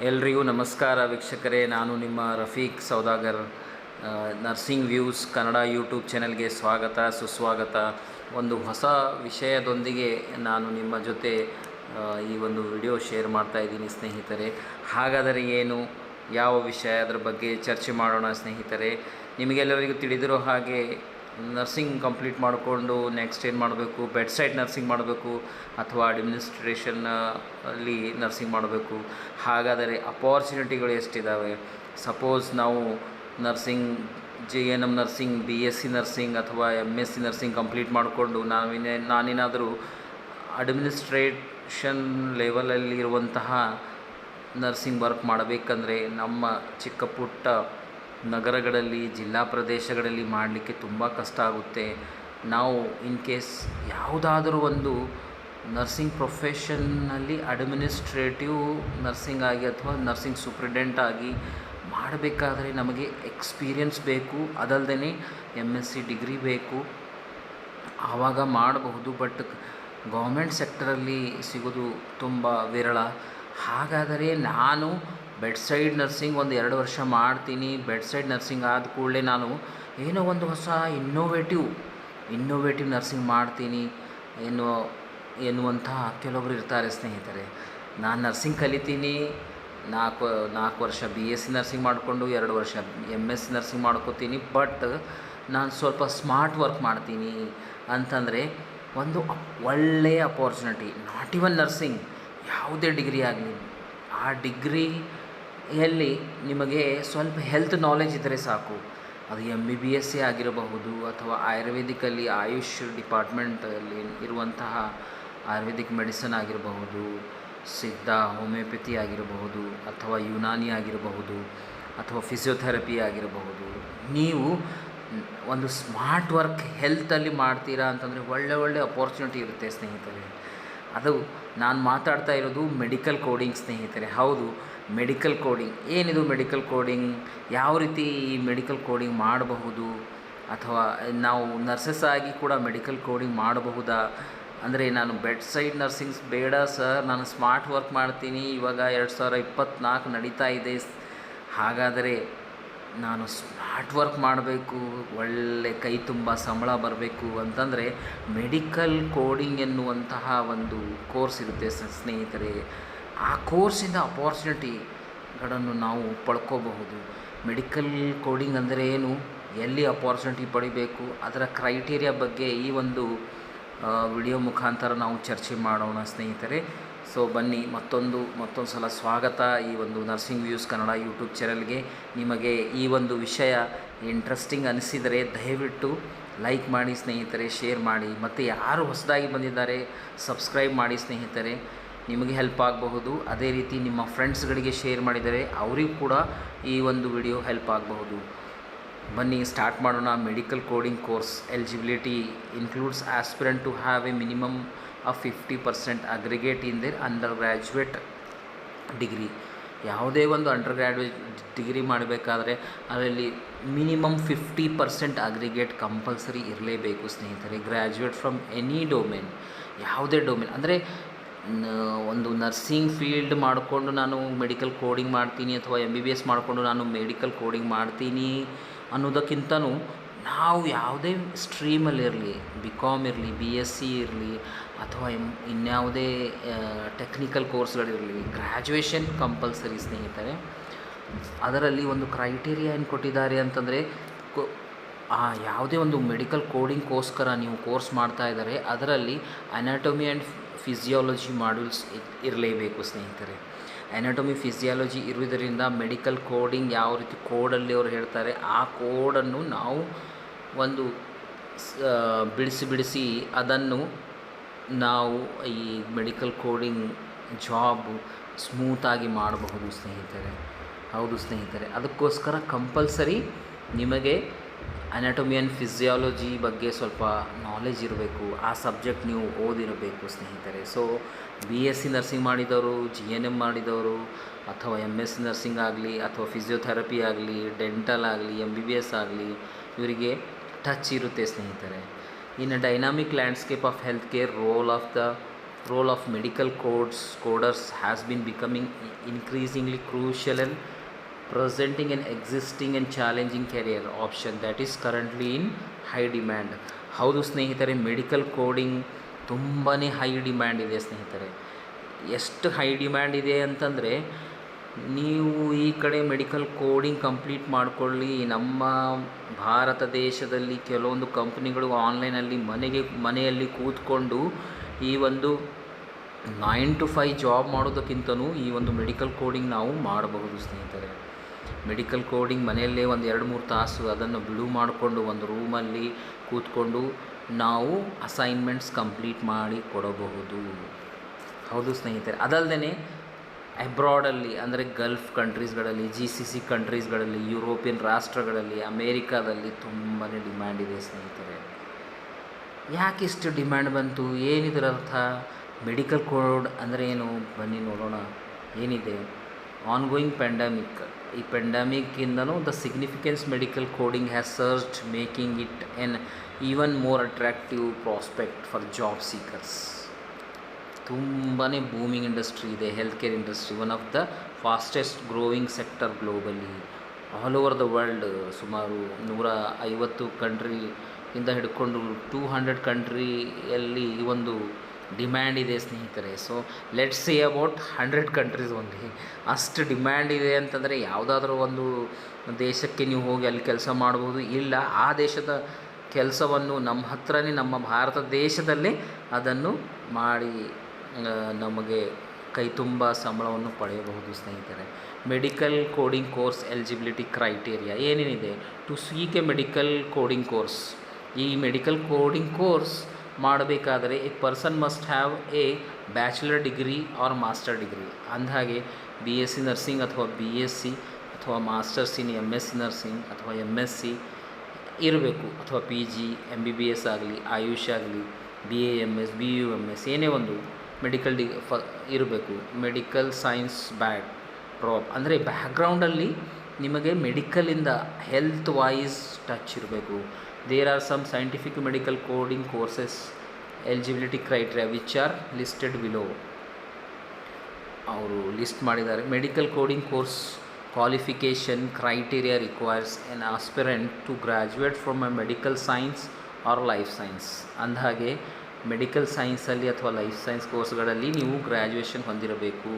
ಎಲ್ರಿಗೂ ನಮಸ್ಕಾರ ವೀಕ್ಷಕರೇ. ನಾನು ನಿಮ್ಮ Rafiq Saudagar. Nursing views Kannada YouTube ಚಾನೆಲ್ಗೆ ಸ್ವಾಗತ ಸುಸ್ವಾಗತ. ಒಂದು ಹೊಸ ವಿಷಯದೊಂದಿಗೆ ನಾನು ನಿಮ್ಮ ಜೊತೆ ಈ ಒಂದು ವಿಡಿಯೋ ಶೇರ್ ಮಾಡ್ತಾ ಇದ್ದೀನಿ ಸ್ನೇಹಿತರೆ. ಹಾಗಾದರೆ ಏನು, ಯಾವ ವಿಷಯ, ಅದರ ಬಗ್ಗೆ ಚರ್ಚೆ ಮಾಡೋಣ ಸ್ನೇಹಿತರೆ. ನಿಮಗೆಲ್ಲರಿಗೂ ತಿಳಿದಿರೋ ಹಾಗೆ ನರ್ಸಿಂಗ್ ಕಂಪ್ಲೀಟ್ ಮಾಡಿಕೊಂಡು ನೆಕ್ಸ್ಟ್ ಏನು ಮಾಡಬೇಕು, ಬೆಡ್ ಸೈಡ್ ನರ್ಸಿಂಗ್ ಮಾಡಬೇಕು ಅಥವಾ ಅಡ್ಮಿನಿಸ್ಟ್ರೇಷನ್ ಅಲ್ಲಿ ನರ್ಸಿಂಗ್ ಮಾಡಬೇಕು. ಹಾಗಾದರೆ ಅಪಾರ್ಚುನಿಟಿಗಳು ಎಷ್ಟಿದ್ದಾವೆ? ಸಪೋಸ್ ನಾವು nursing JNM nursing, BSc nursing ಅಥವಾ MSc ನರ್ಸಿಂಗ್ ಕಂಪ್ಲೀಟ್ ಮಾಡಿಕೊಂಡು ನಾನೇನಾದರೂ ಅಡ್ಮಿನಿಸ್ಟ್ರೇಷನ್ ಲೆವೆಲಲ್ಲಿರುವಂತಹ ನರ್ಸಿಂಗ್ ವರ್ಕ್ ಮಾಡಬೇಕಂದ್ರೆ ನಮ್ಮ ಚಿಕ್ಕ ಪುಟ್ಟ ನಗರಗಳಲ್ಲಿ, ಜಿಲ್ಲಾ ಪ್ರದೇಶಗಳಲ್ಲಿ ಮಾಡಲಿಕ್ಕೆ ತುಂಬ ಕಷ್ಟ ಆಗುತ್ತೆ. ನಾವು ಇನ್ ಕೇಸ್ ಯಾವುದಾದರೂ ಒಂದು ನರ್ಸಿಂಗ್ ಪ್ರೊಫೆಷನ್ನಲ್ಲಿ ಅಡ್ಮಿನಿಸ್ಟ್ರೇಟಿವ್ ನರ್ಸಿಂಗ್ ಆಗಿ ಅಥವಾ ನರ್ಸಿಂಗ್ ಸೂಪ್ರಿಡೆಂಟ್ ಆಗಿ ಮಾಡಬೇಕಾದ್ರೆ ನಮಗೆ ಎಕ್ಸ್ಪೀರಿಯನ್ಸ್ ಬೇಕು, ಅದಲ್ಲದೆ MSc ಡಿಗ್ರಿ ಬೇಕು. ಆವಾಗ ಮಾಡಬಹುದು. ಬಟ್ ಗೌರ್ಮೆಂಟ್ ಸೆಕ್ಟರಲ್ಲಿ ಸಿಗೋದು ತುಂಬ ವಿರಳ. ಹಾಗಾದರೆ ನಾನು ಬೆಡ್ ಸೈಡ್ ನರ್ಸಿಂಗ್ ಒಂದು 2 ವರ್ಷ ಮಾಡ್ತೀನಿ. ಬೆಡ್ ಸೈಡ್ ನರ್ಸಿಂಗ್ ಆದ ಕೂಡಲೇ ನಾನು ಏನೋ ಒಂದು ಹೊಸ ಇನ್ನೋವೇಟಿವ್ ನರ್ಸಿಂಗ್ ಮಾಡ್ತೀನಿ ಎನ್ನುವಂತಹ ಕೆಲವೊಬ್ಬರು ಇರ್ತಾರೆ ಸ್ನೇಹಿತರೆ. ನಾನು ನರ್ಸಿಂಗ್ ಕಲಿತೀನಿ, 4 ವರ್ಷ BSc ನರ್ಸಿಂಗ್ ಮಾಡಿಕೊಂಡು 2 ವರ್ಷ MSc ನರ್ಸಿಂಗ್ ಮಾಡ್ಕೋತೀನಿ. ಬಟ್ ನಾನು ಸ್ವಲ್ಪ ಸ್ಮಾರ್ಟ್ ವರ್ಕ್ ಮಾಡ್ತೀನಿ ಅಂತಂದರೆ ಒಂದು ಒಳ್ಳೆಯ ಅಪಾರ್ಚುನಿಟಿ. ನಾಟ್ ಇವನ್ ನರ್ಸಿಂಗ್, ಯಾವುದೇ ಡಿಗ್ರಿ ಆಗಲಿ, ಆ ಡಿಗ್ರಿಯಲ್ಲಿ ನಿಮಗೆ ಸ್ವಲ್ಪ ಹೆಲ್ತ್ ನಾಲೆಜ್ ಇದ್ದರೆ ಸಾಕು. ಅದು MBBS ಆಗಿರಬಹುದು ಅಥವಾ ಆಯುರ್ವೇದಿಕಲ್ಲಿ ಆಯುಷ್ ಡಿಪಾರ್ಟ್ಮೆಂಟಲ್ಲಿ ಇರುವಂತಹ ಆಯುರ್ವೇದಿಕ್ ಮೆಡಿಸಿನ್ ಆಗಿರಬಹುದು, ಸಿದ್ಧ ಹೋಮಿಯೋಪತಿ ಆಗಿರಬಹುದು ಅಥವಾ ಯುನಾನಿ ಆಗಿರಬಹುದು ಅಥವಾ ಫಿಸಿಯೋಥೆರಪಿ ಆಗಿರಬಹುದು. ನೀವು ಒಂದು ಸ್ಮಾರ್ಟ್ ವರ್ಕ್ ಹೆಲ್ತಲ್ಲಿ ಮಾಡ್ತೀರಾ ಅಂತಂದರೆ ಒಳ್ಳೆ ಅಪಾರ್ಚುನಿಟಿ ಇರುತ್ತೆ ಸ್ನೇಹಿತರೆ. ಅದು ನಾನು ಮಾತಾಡ್ತಾ ಇರೋದು ಮೆಡಿಕಲ್ ಕೋಡಿಂಗ್ ಸ್ನೇಹಿತರೆ. ಹೌದು, ಮೆಡಿಕಲ್ ಕೋಡಿಂಗ್. ಏನಿದು ಮೆಡಿಕಲ್ ಕೋಡಿಂಗ್? ಯಾವ ರೀತಿ ಈ ಮೆಡಿಕಲ್ ಕೋಡಿಂಗ್ ಮಾಡಬಹುದು? ಅಥವಾ ನಾವು ನರ್ಸಸ್ ಆಗಿ ಕೂಡ ಮೆಡಿಕಲ್ ಕೋಡಿಂಗ್ ಮಾಡಬಹುದಾ? ಅಂದರೆ ನಾನು ಬೆಡ್ ಸೈಡ್ ನರ್ಸಿಂಗ್ಸ್ ಬೇಡ ಸರ್, ನಾನು ಸ್ಮಾರ್ಟ್ ವರ್ಕ್ ಮಾಡ್ತೀನಿ, ಇವಾಗ 2024 ನಡೀತಾ ಇದೆ, ಹಾಗಾದರೆ ನಾನು ಸ್ಮಾರ್ಟ್ ವರ್ಕ್ ಮಾಡಬೇಕು, ಒಳ್ಳೆ ಕೈ ತುಂಬ ಸಂಬಳ ಬರಬೇಕು ಅಂತಂದರೆ ಮೆಡಿಕಲ್ ಕೋಡಿಂಗ್ ಎನ್ನುವಂತಹ ಒಂದು ಕೋರ್ಸ್ ಇರುತ್ತೆ ಸ್ನೇಹಿತರೆ. ಆ ಕೋರ್ಸಿಂದ ಅಪಾರ್ಚುನಿಟಿಗಳನ್ನು ನಾವು ಪಡ್ಕೋಬಹುದು. ಮೆಡಿಕಲ್ ಕೋಡಿಂಗ್ ಅಂದರೆ ಏನು, ಎಲ್ಲಿ ಅಪಾರ್ಚುನಿಟಿ ಪಡಿಬೇಕು, ಅದರ ಕ್ರೈಟೀರಿಯಾ ಬಗ್ಗೆ ಈ ಒಂದು ವಿಡಿಯೋ ಮುಖಾಂತರ ನಾವು ಚರ್ಚೆ ಮಾಡೋಣ ಸ್ನೇಹಿತರೆ. ಸೊ ಬನ್ನಿ, ಮತ್ತೊಂದು ಸಲ ಸ್ವಾಗತ ಈ ಒಂದು ನರ್ಸಿಂಗ್ ವ್ಯೂಸ್ ಕನ್ನಡ ಯೂಟ್ಯೂಬ್ ಚಾನಲ್ಗೆ. ನಿಮಗೆ ಈ ಒಂದು ವಿಷಯ ಇಂಟ್ರೆಸ್ಟಿಂಗ್ ಅನಿಸಿದರೆ ದಯವಿಟ್ಟು ಲೈಕ್ ಮಾಡಿ ಸ್ನೇಹಿತರೆ, ಶೇರ್ ಮಾಡಿ, ಮತ್ತು ಯಾರು ಹೊಸದಾಗಿ ಬಂದಿದ್ದಾರೆ ಸಬ್ಸ್ಕ್ರೈಬ್ ಮಾಡಿ ಸ್ನೇಹಿತರೆ, ನಿಮಗೆ ಹೆಲ್ಪ್ ಆಗಬಹುದು. ಅದೇ ರೀತಿ ನಿಮ್ಮ ಫ್ರೆಂಡ್ಸ್ಗಳಿಗೆ ಶೇರ್ ಮಾಡಿದರೆ ಅವರಿಗೂ ಕೂಡ ಈ ಒಂದು ವಿಡಿಯೋ ಹೆಲ್ಪ್ ಆಗಬಹುದು. ಬನ್ನಿ ಸ್ಟಾರ್ಟ್ ಮಾಡೋಣ. Medical coding course eligibility includes aspirant to have a minimum of 50% aggregate in their undergraduate degree. ಯಾವುದೇ ಒಂದು ಅಂಡರ್ ಗ್ರ್ಯಾಜುಯೇಟ್ ಡಿಗ್ರಿ ಮಾಡಬೇಕಾದ್ರೆ ಅದರಲ್ಲಿ ಮಿನಿಮಮ್ 50% ಅಗ್ರಿಗೇಟ್ ಕಂಪಲ್ಸರಿ ಇರಲೇಬೇಕು ಸ್ನೇಹಿತರೆ. ಗ್ರ್ಯಾಜುಯೇಟ್ ಫ್ರಮ್ ಎನಿ ಡೊಮೇನ್, ಯಾವುದೇ ಡೊಮೇನ್. ಅಂದರೆ ಒಂದು ನರ್ಸಿಂಗ್ ಫೀಲ್ಡ್ ಮಾಡಿಕೊಂಡು ನಾನು ಮೆಡಿಕಲ್ ಕೋಡಿಂಗ್ ಮಾಡ್ತೀನಿ ಅಥವಾ MBBS ಮಾಡಿಕೊಂಡು ನಾನು ಮೆಡಿಕಲ್ ಕೋಡಿಂಗ್ ಮಾಡ್ತೀನಿ ಅನ್ನೋದಕ್ಕಿಂತನೂ ನಾವು ಯಾವುದೇ ಸ್ಟ್ರೀಮಲ್ಲಿರಲಿ, BCom ಇರಲಿ, BSc ಇರಲಿ ಅಥವಾ ಇನ್ಯಾವುದೇ ಟೆಕ್ನಿಕಲ್ ಕೋರ್ಸ್ಗಳಿರಲಿ, ಗ್ರ್ಯಾಜುಯೇಷನ್ ಕಂಪಲ್ಸರಿ ಸ್ನೇಹಿತರೆ. ಅದರಲ್ಲಿ ಒಂದು ಕ್ರೈಟೀರಿಯಾ ಏನು ಕೊಟ್ಟಿದ್ದಾರೆ ಅಂತಂದರೆ, ಯಾವುದೇ ಒಂದು ಮೆಡಿಕಲ್ ಕೋಡಿಂಗ್ಗೋಸ್ಕರ ನೀವು ಕೋರ್ಸ್ ಮಾಡ್ತಾ ಇದ್ದಾರೆ ಅದರಲ್ಲಿ ಅನಾಟೊಮಿ ಆ್ಯಂಡ್ ಫಿಸಿಯಾಲಜಿ ಮಾಡ್ಯೂಲ್ಸ್ ಇರಲೇಬೇಕು ಸ್ನೇಹಿತರೆ. ಅನಾಟೊಮಿ ಫಿಸಿಯಾಲಜಿ ಇರುವುದರಿಂದ ಮೆಡಿಕಲ್ ಕೋಡಿಂಗ್ ಯಾವ ರೀತಿ ಕೋಡಲ್ಲಿ ಅವರು ಹೇಳ್ತಾರೆ ಆ ಕೋಡನ್ನು ನಾವು ಒಂದು ಬಿಡಿಸಿ ಅದನ್ನು ನಾವು ಈ ಮೆಡಿಕಲ್ ಕೋಡಿಂಗ್ ಜಾಬ್ ಸ್ಮೂತಾಗಿ ಮಾಡಬಹುದು ಸ್ನೇಹಿತರೆ. ಹೌದು ಸ್ನೇಹಿತರೆ, ಅದಕ್ಕೋಸ್ಕರ ಕಂಪಲ್ಸರಿ ನಿಮಗೆ ಅನಾಟೊಮಿ ಆ್ಯಂಡ್ ಫಿಸಿಯಾಲಜಿ ಬಗ್ಗೆ ಸ್ವಲ್ಪ ನಾಲೆಜ್ ಇರಬೇಕು, ಆ ಸಬ್ಜೆಕ್ಟ್ ನೀವು ಓದಿರಬೇಕು ಸ್ನೇಹಿತರೆ. ಸೊ BSc ನರ್ಸಿಂಗ್ ಮಾಡಿದವರು, JNM ಮಾಡಿದವರು ಅಥವಾ MSc ನರ್ಸಿಂಗ್ ಆಗಲಿ ಅಥವಾ ಫಿಸಿಯೋಥೆರಪಿ ಆಗಲಿ, ಡೆಂಟಲ್ ಆಗಲಿ, MBBS ಆಗಲಿ, ಇವರಿಗೆ ಟಚ್ ಇರುತ್ತೆ ಸ್ನೇಹಿತರೆ. In a dynamic landscape of health care, role of the role of medical coders has been becoming increasingly crucial in presenting an existing and challenging career option that is currently in high demand. ಹೌದು ಸ್ನೇಹಿತರೆ, medical coding ತುಂಬಾ high demand ಇದೆ ಸ್ನೇಹಿತರೆ. ಎಷ್ಟು high demand ಇದೆ ಅಂತಂದರೆ, ನೀವು ಈ ಕಡೆ ಮೆಡಿಕಲ್ ಕೋಡಿಂಗ್ ಕಂಪ್ಲೀಟ್ ಮಾಡಿಕೊಳ್ಳಿ, ನಮ್ಮ ಭಾರತ ದೇಶದಲ್ಲಿ ಕೆಲವೊಂದು ಕಂಪ್ನಿಗಳು ಆನ್ಲೈನಲ್ಲಿ ಮನೆಯಲ್ಲಿ ಕೂತ್ಕೊಂಡು ಈ ಒಂದು 9 to 5 ಜಾಬ್ ಮಾಡೋದಕ್ಕಿಂತನೂ ಈ ಒಂದು ಮೆಡಿಕಲ್ ಕೋಡಿಂಗ್ ನಾವು ಮಾಡಬಹುದು ಸ್ನೇಹಿತರೆ. ಮೆಡಿಕಲ್ ಕೋಡಿಂಗ್ ಮನೆಯಲ್ಲೇ ಒಂದು 2-3 ತಾಸು ಅದನ್ನು ಬಿಡು ಮಾಡಿಕೊಂಡು ಒಂದು ರೂಮಲ್ಲಿ ಕೂತ್ಕೊಂಡು ನಾವು ಅಸೈನ್ಮೆಂಟ್ಸ್ ಕಂಪ್ಲೀಟ್ ಮಾಡಿ ಕೊಡಬಹುದು. ಹೌದು ಸ್ನೇಹಿತರೆ, ಅದಲ್ಲದೆ ಅಬ್ರಾಡಲ್ಲಿ ಅಂದರೆ ಗಲ್ಫ್ ಕಂಟ್ರೀಸ್ಗಳಲ್ಲಿ, GCC ಕಂಟ್ರೀಸ್ಗಳಲ್ಲಿ, ಯುರೋಪಿಯನ್ ರಾಷ್ಟ್ರಗಳಲ್ಲಿ, ಅಮೇರಿಕಾದಲ್ಲಿ ತುಂಬಾ ಡಿಮ್ಯಾಂಡ್ ಇದೆ ಸ್ನೇಹಿತರೆ. ಯಾಕಿಷ್ಟು ಡಿಮ್ಯಾಂಡ್ ಬಂತು? ಏನಿದರ ಅರ್ಥ? ಮೆಡಿಕಲ್ ಕೋಡ್ ಅಂದರೆ ಏನು? ಬನ್ನಿ ನೋಡೋಣ ಏನಿದೆ. ಆನ್ಗೋಯಿಂಗ್ ಪ್ಯಾಂಡಮಿಕ್, ಈ ಪ್ಯಾಂಡಮಿಕ್ಕಿಂದನೂ the significance medical coding has surged, making it an even more attractive prospect for job seekers. ತುಂಬಾ ಬೂಮಿಂಗ್ ಇಂಡಸ್ಟ್ರಿ ಇದೆ health care industry, one of the fastest growing sector globally all over the world. ಸುಮಾರು 150 ಕಂಟ್ರಿಯಿಂದ ಹಿಡ್ಕೊಂಡು 200 ಕಂಟ್ರಿಯಲ್ಲಿ ಈ ಒಂದು demand ಇದೆ ಸ್ನೇಹಿತರೆ. So let's say about 100 countries only. ಅಷ್ಟು demand ಇದೆ ಅಂತಂದರೆ ಯಾವುದಾದ್ರೂ ಒಂದು ದೇಶಕ್ಕೆ ನೀವು ಹೋಗಿ ಅಲ್ಲಿ ಕೆಲಸ ಮಾಡ್ಬೋದು, ಇಲ್ಲ ಆ ದೇಶದ ಕೆಲಸವನ್ನು ನಮ್ಮ ಹತ್ರನೇ ನಮ್ಮ ಭಾರತ ದೇಶದಲ್ಲೇ ಅದನ್ನು ಮಾಡಿ ನಮಗೆ ಕೈ ತುಂಬ ಸಂಬಳವನ್ನು ಪಡೆಯಬಹುದು ಸ್ನೇಹಿತರೆ. Medical coding course eligibility criteria ಏನೇನಿದೆ? To seek a medical coding course, ಈ ಮೆಡಿಕಲ್ ಕೋಡಿಂಗ್ ಕೋರ್ಸ್ ಮಾಡಬೇಕಾದರೆ a person must have a bachelor degree or master degree. ಅಂದಹಾಗೆ BSc ನರ್ಸಿಂಗ್ ಅಥವಾ BSc ಅಥವಾ ಮಾಸ್ಟರ್ಸ್ ಇನ್ MSc ನರ್ಸಿಂಗ್ ಅಥವಾ MSc ಇರಬೇಕು, ಅಥವಾ PG MBBS ಆಗಲಿ, ಆಯುಷ್ ಆಗಲಿ, BAMS BUMS ಏನೇ ಒಂದು ಮೆಡಿಕಲ್ ಇರಬೇಕು. ಮೆಡಿಕಲ್ ಸೈನ್ಸ್ ಡ್ರಾಪ್ ಅಂದರೆ ಬ್ಯಾಕ್ಗ್ರೌಂಡಲ್ಲಿ ನಿಮಗೆ ಮೆಡಿಕಲಿಂದ ಹೆಲ್ತ್ ವೈಸ್ ಟಚ್ ಇರಬೇಕು. There are some scientific medical coding courses eligibility criteria which are listed below. ಅವರು ಲಿಸ್ಟ್ ಮಾಡಿದ್ದಾರೆ. Medical coding course qualification criteria requires an aspirant to graduate from a medical science or life science. ಅಂದಹಾಗೆ ಮೆಡಿಕಲ್ ಸೈನ್ಸಲ್ಲಿ ಅಥವಾ life science ಕೋರ್ಸ್ಗಳಲ್ಲಿ ನೀವು graduation ಹೊಂದಿರಬೇಕು.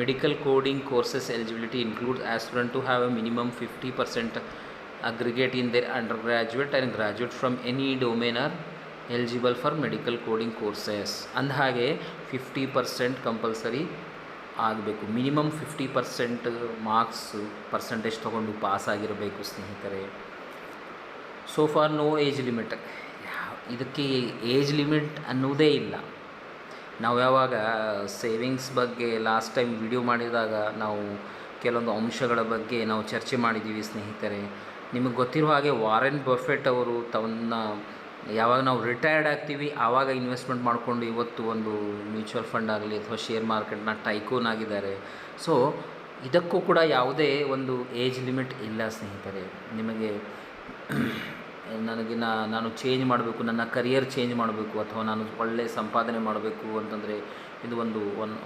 Medical coding courses eligibility include aspirant to have a minimum 50% aggregate in their undergraduate and graduate from any domain are eligible for medical coding courses. ಅಂದಹಾಗೆ 50% compulsory ಆಗಬೇಕು. Minimum 50% marks percentage ತೊಗೊಂಡು pass ಆಗಿರಬೇಕು ಸ್ನೇಹಿತರೆ. So for no age limit, ಇದಕ್ಕೆ age limit ಅನ್ನೋದೇ ಇಲ್ಲ. ನಾವು ಯಾವಾಗ ಸೇವಿಂಗ್ಸ್ ಬಗ್ಗೆ ಲಾಸ್ಟ್ ಟೈಮ್ ವಿಡಿಯೋ ಮಾಡಿದಾಗ ನಾವು ಕೆಲವೊಂದು ಅಂಶಗಳ ಬಗ್ಗೆ ನಾವು ಚರ್ಚೆ ಮಾಡಿದ್ದೀವಿ ಸ್ನೇಹಿತರೆ. ನಿಮಗೆ ಗೊತ್ತಿರೋ ಹಾಗೆ ವಾರೆನ್ ಬಫೆಟ್ ಅವರು ಯಾವಾಗ ನಾವು ರಿಟೈರ್ಡ್ ಆಗ್ತೀವಿ ಆವಾಗ ಇನ್ವೆಸ್ಟ್ಮೆಂಟ್ ಮಾಡಿಕೊಂಡು ಇವತ್ತು ಒಂದು ಮ್ಯೂಚುವಲ್ ಫಂಡ್ ಆಗಲಿ ಅಥವಾ ಶೇರ್ ಮಾರ್ಕೆಟ್ನ ಟೈಕೋನ್ ಆಗಿದ್ದಾರೆ. ಸೊ ಇದಕ್ಕೂ ಕೂಡ ಯಾವುದೇ ಒಂದು ಏಜ್ ಲಿಮಿಟ್ ಇಲ್ಲ ಸ್ನೇಹಿತರೆ. ನಿಮಗೆ ನಾನು ಚೇಂಜ್ ಮಾಡಬೇಕು, ನನ್ನ ಕರಿಯರ್ ಚೇಂಜ್ ಮಾಡಬೇಕು ಅಥವಾ ನಾನು ಒಳ್ಳೆಯ ಸಂಪಾದನೆ ಮಾಡಬೇಕು ಅಂತಂದರೆ ಇದು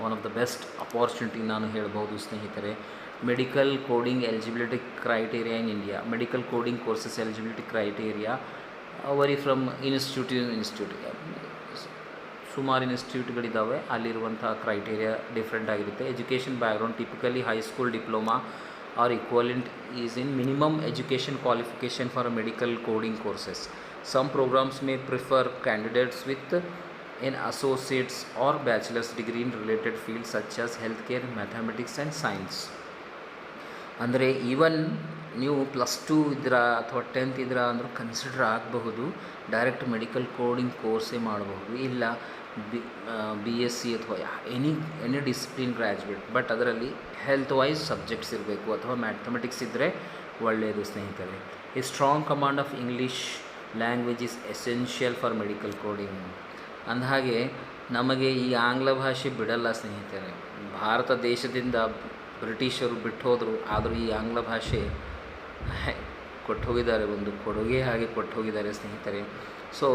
one of the best opportunity ನಾನು ಹೇಳ್ಬೋದು ಸ್ನೇಹಿತರೆ. Medical coding eligibility criteria in India. Medical coding courses eligibility criteria worry from institute. ಸುಮಾರು ಇನ್ಸ್ಟಿಟ್ಯೂಟ್ಗಳಿದ್ದಾವೆ, ಅಲ್ಲಿರುವಂಥ ಕ್ರೈಟೇರಿಯಾ ಡಿಫ್ರೆಂಟ್ ಆಗಿರುತ್ತೆ. Education background typically high school diploma R equivalent is in minimum education qualification for medical coding courses. Some programs may prefer candidates with an associate's or bachelor's degree in related fields such as healthcare, mathematics and science. ಅಂದರೆ even ನೀವು +2 ಇದ್ದೀರಾ ಅಥವಾ 10th ಇದ್ದೀರಾ ಅಂದರೂ consider ಆಗಬಹುದು. Direct medical coding ಕೋರ್ಸೇ ಮಾಡಬಹುದು, ಇಲ್ಲ BSc ಅಥವಾ ಎನಿ ಡಿಸಿಪ್ಲಿನ್ ಗ್ರ್ಯಾಜುಯೇಟ್. ಬಟ್ ಅದರಲ್ಲಿ ಹೆಲ್ತ್ ವೈಸ್ ಸಬ್ಜೆಕ್ಟ್ಸ್ ಇರಬೇಕು ಅಥವಾ ಮ್ಯಾಥಮೆಟಿಕ್ಸ್ ಇದ್ದರೆ ಒಳ್ಳೆಯದು ಸ್ನೇಹಿತರೆ. A strong command of English language is essential for medical coding. ಅಂದಹಾಗೆ ನಮಗೆ ಈ ಆಂಗ್ಲ ಭಾಷೆ ಬಿಡಲ್ಲ ಸ್ನೇಹಿತರೆ. ಭಾರತ ದೇಶದಿಂದ ಬ್ರಿಟಿಷರು ಬಿಟ್ಟು ಹೋದರು, ಆದರೂ ಈ ಆಂಗ್ಲ ಭಾಷೆ ಕೊಟ್ಟು ಹೋಗಿದ್ದಾರೆ, ಒಂದು ಕೊಡುಗೆ ಹಾಗೆ ಕೊಟ್ಟು ಹೋಗಿದ್ದಾರೆ ಸ್ನೇಹಿತರೆ. ಸೊ